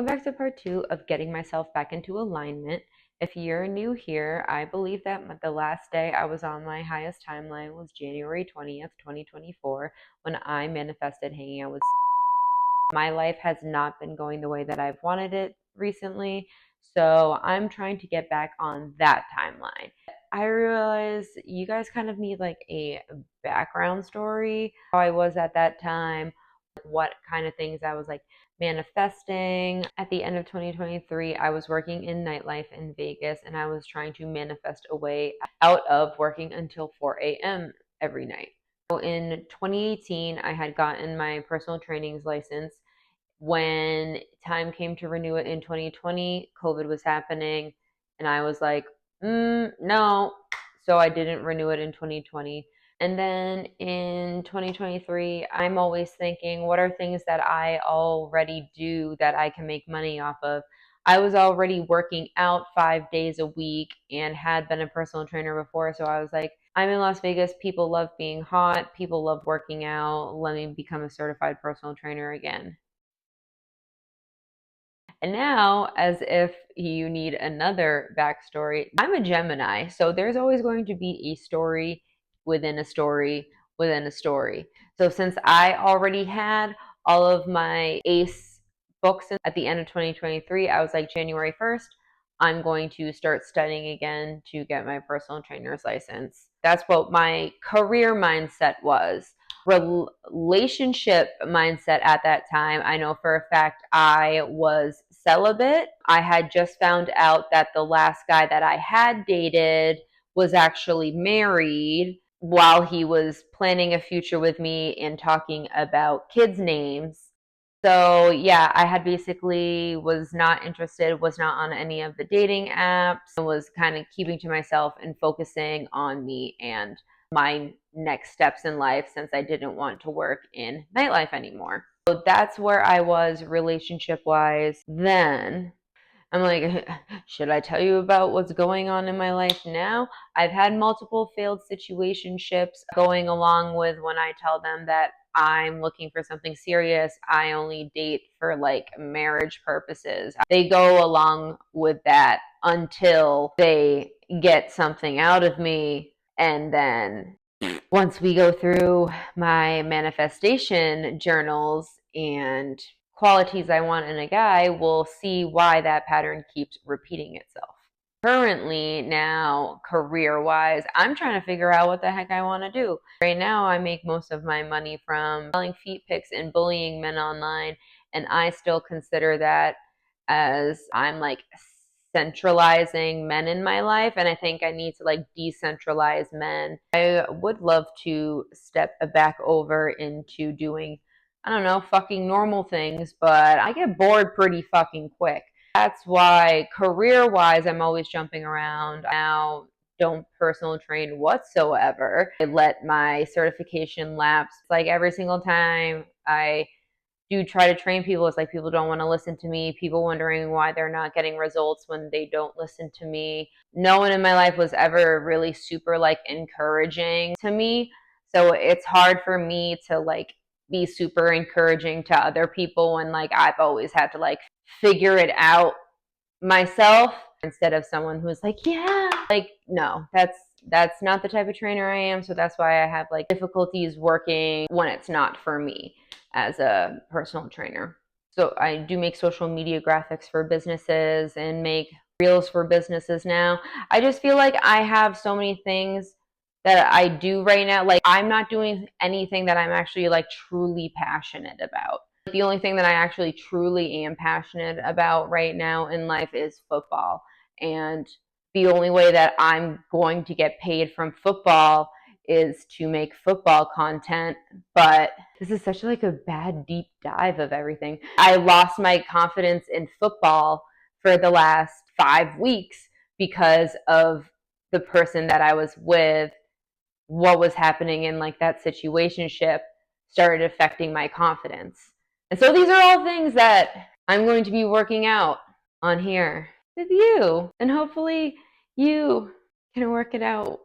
Going back to part two of getting myself back into alignment. If you're new here, I believe that the last day I was on my highest timeline was January 20th, 2024, when I manifested hanging out with. My life has not been going the way that I've wanted it recently, so I'm trying to get back on that timeline. I realize you guys kind of need like a background story, how I was at that time, what kind of things I was like manifesting. At the end of 2023, I was working in nightlife in Vegas and I was trying to manifest a way out of working until 4 a.m. every night. So in 2018, I had gotten my personal training's license. When time came to renew it in 2020, COVID was happening, and I was like, no. So I didn't renew it in 2020. And then in 2023, I'm always thinking, what are things that I already do that I can make money off of? I was already working out 5 days a week and had been a personal trainer before. So I was like, I'm in Las Vegas. People love being hot. People love working out. Let me become a certified personal trainer again. And now, as if you need another backstory, I'm a Gemini, so there's always going to be a story within a story within a story. So, since I already had all of my ACE books at the end of 2023, I was like, January 1st, I'm going to start studying again to get my personal trainer's license. That's what my career mindset was. Relationship mindset at that time, I know for a fact I was celibate. I had just found out that the last guy that I had dated was actually married while he was planning a future with me and talking about kids' names. So yeah, I had basically was not interested, was not on any of the dating apps, and was kind of keeping to myself and focusing on me and my next steps in life since I didn't want to work in nightlife anymore. So that's where I was relationship wise then. I'm like, should I tell you about what's going on in my life now? I've had multiple failed situationships going along with when I tell them that I'm looking for something serious. I only date for like marriage purposes. They go along with that until they get something out of me. And then once we go through my manifestation journals and qualities I want in a guy, we'll see why that pattern keeps repeating itself. Currently, now, career wise, I'm trying to figure out what the heck I want to do. Right now, I make most of my money from selling feet pics and bullying men online, and I still consider that as I'm like centralizing men in my life, and I think I need to like decentralize men. I would love to step back over into doing, I don't know, fucking normal things, but I get bored pretty fucking quick. That's why career wise I'm always jumping around. Now don't personal train whatsoever. I let my certification lapse like every single time I do try to train people. It's like people don't want to listen to me, people wondering why they're not getting results when they don't listen to me. No one in my life was ever really super like encouraging to me, so it's hard for me to like be super encouraging to other people when like I've always had to like figure it out myself instead of someone who's like, yeah, like no, that's not the type of trainer I am. So that's why I have like difficulties working when it's not for me as a personal trainer. So I do make social media graphics for businesses and make reels for businesses now. I just feel like I have so many things that I do right now. Like I'm not doing anything that I'm actually like truly passionate about. The only thing that I actually truly am passionate about right now in life is football. And the only way that I'm going to get paid from football is to make football content. But this is such like a bad deep dive of everything. I lost my confidence in football for the last 5 weeks because of the person that I was with. What was happening in like that situationship started affecting my confidence. And so these are all things that I'm going to be working out on here with you. And hopefully you can work it out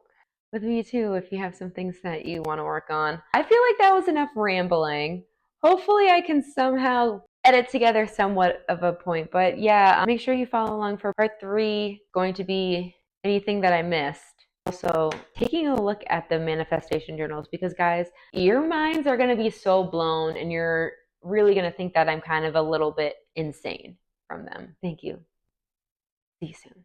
with me too if you have some things that you want to work on. I feel like that was enough rambling. Hopefully I can somehow edit together somewhat of a point. But yeah, make sure you follow along for part three, going to be anything that I missed. Also, taking a look at the manifestation journals because, guys, your minds are going to be so blown and you're really going to think that I'm kind of a little bit insane from them. Thank you. See you soon.